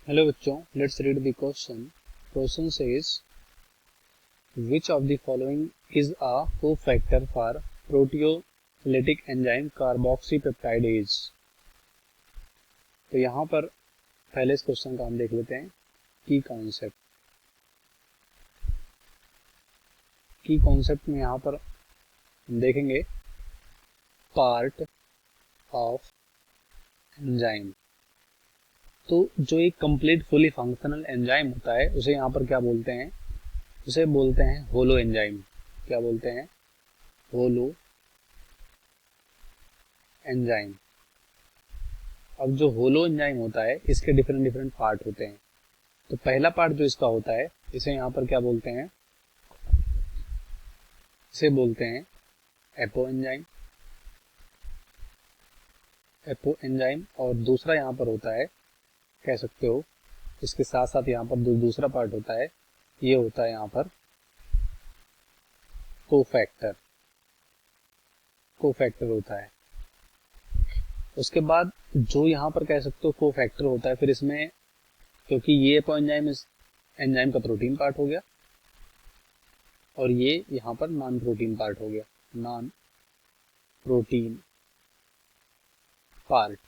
Hello बच्चों, let's read the question. Question says which of the following is a cofactor for proteolytic enzyme carboxypeptidase. तो यहाँ पर पहले इस क्वेश्चन का हम देख लेते हैं की कॉन्सेप्ट। की कॉन्सेप्ट में यहाँ पर हम देखेंगे पार्ट ऑफ एंजाइम। तो जो एक कंप्लीट फुली फंक्शनल एंजाइम होता है उसे यहाँ पर क्या बोलते हैं? उसे बोलते हैं होलो एंजाइम। क्या बोलते हैं? Holo enzyme. अब जो होलो एंजाइम होता है इसके डिफरेंट डिफरेंट पार्ट होते हैं। तो पहला पार्ट जो इसका होता है इसे यहाँ पर क्या बोलते हैं? इसे बोलते हैं एपो एंजाइम। Apo enzyme. और दूसरा यहाँ पर होता है, कह सकते हो इसके साथ साथ यहाँ पर दूसरा पार्ट होता है, ये होता है यहाँ पर कोफैक्टर। कोफैक्टर होता है। उसके बाद जो यहाँ पर कह सकते हो कोफैक्टर होता है, फिर इसमें क्योंकि ये एपो एंजाइम इस एंजाइम का प्रोटीन पार्ट हो गया और ये यहाँ पर नॉन प्रोटीन पार्ट हो गया, नॉन प्रोटीन पार्ट।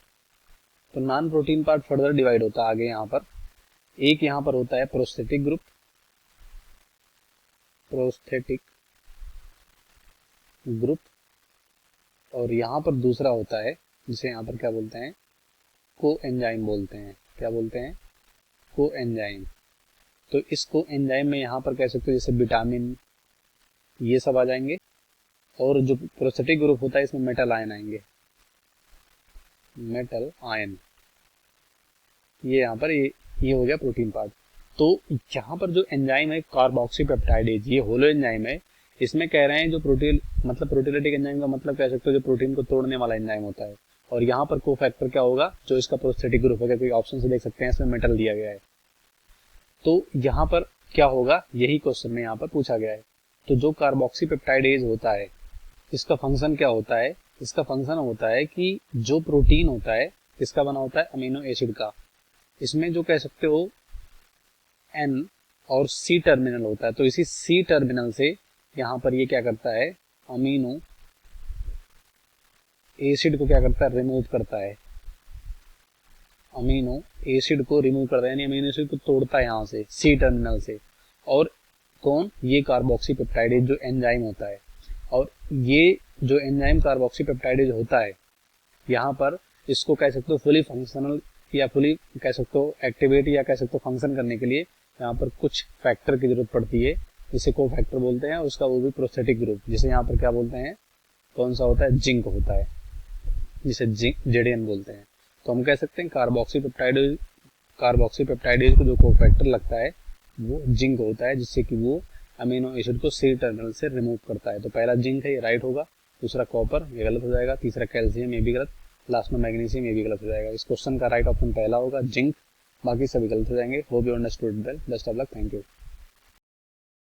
तो non protein part further divide होता है आगे यहाँ पर। एक यहाँ पर होता है प्रोस्थेटिक ग्रुप, प्रोस्थेटिक ग्रुप। और यहाँ पर दूसरा होता है जिसे यहाँ पर क्या बोलते हैं? को एंजाइम बोलते हैं। क्या बोलते हैं? को एंजाइम। तो इस को एंजाइम में यहाँ पर कह सकते हो जैसे विटामिन ये सब आ जाएंगे। और जो प्रोस्थेटिक ग्रुप होता है इसमें मेटल आयन आएंगे, मेटल आयन। ये यहाँ पर ये हो गया प्रोटीन पार्ट। तो यहाँ पर जो एंजाइम है कार्बोक्सीपेप्टाइडेज, ये होलो एंजाइम है। इसमें कह रहे हैं जो प्रोटीलिटिक एंजाइम का मतलब कह सकते हो जो प्रोटीन को तोड़ने वाला एंजाइम होता है। और यहाँ पर कोफैक्टर क्या होगा? जो इसका प्रोस्थेटिक ग्रुप है। क्योंकि ऑप्शन से देख सकते हैं इसमें मेटल दिया गया है। तो यहाँ पर क्या होगा, यही क्वेश्चन में यहाँ पर पूछा गया है। तो जो कार्बोक्सीपेप्टाइडेज होता है इसका फंक्शन क्या होता है? इसका फंक्शन होता है कि जो प्रोटीन होता है इसका बना होता है अमीनो एसिड का। इसमें जो कह सकते हो N और C टर्मिनल होता है। तो इसी C टर्मिनल से यहाँ पर ये क्या करता है? अमीनो एसिड को क्या करता है? रिमूव करता है। अमीनो एसिड को रिमूव करता है, यानी अमीनो एसिड को तोड़ता है यहाँ से C टर्मिनल से। और कौन? ये कार्बोक्सीपेप्टाइडेज जो एंजाइम होता है। और ये जो एंजाइम कार्बोक्सीपेप्टाइडेज होता है यहाँ पर इसको कह सकते हो फुली फंक्शनल या फुली कह सकते हो एक्टिवेट या कह सकते हो फंक्शन करने के लिए यहाँ पर कुछ फैक्टर की जरूरत पड़ती है, जिसे को फैक्टर बोलते हैं। उसका वो भी प्रोस्थेटिक ग्रुप, जिसे यहाँ पर क्या बोलते हैं? कौन सा होता है? जिंक होता है, जिसे जेडेन बोलते हैं। तो हम कह सकते हैं कार्बोक्सीपेप्टाइडेज को जो को फैक्टर लगता है वो जिंक होता है, जिससे कि वो अमीनो एसिड को C टर्मिनल से रिमूव करता है। तो पहला जिंक है, ये राइट होगा। दूसरा कॉपर, ये गलत हो जाएगा। तीसरा कैल्शियम, ये भी गलत। लास्ट में मैग्नीशियम, ये भी गलत हो जाएगा। इस क्वेश्चन का राइट ऑप्शन पहला होगा जिंक, बाकी सभी गलत हो जाएंगे। Hope you understood well. Best of luck. Thank you.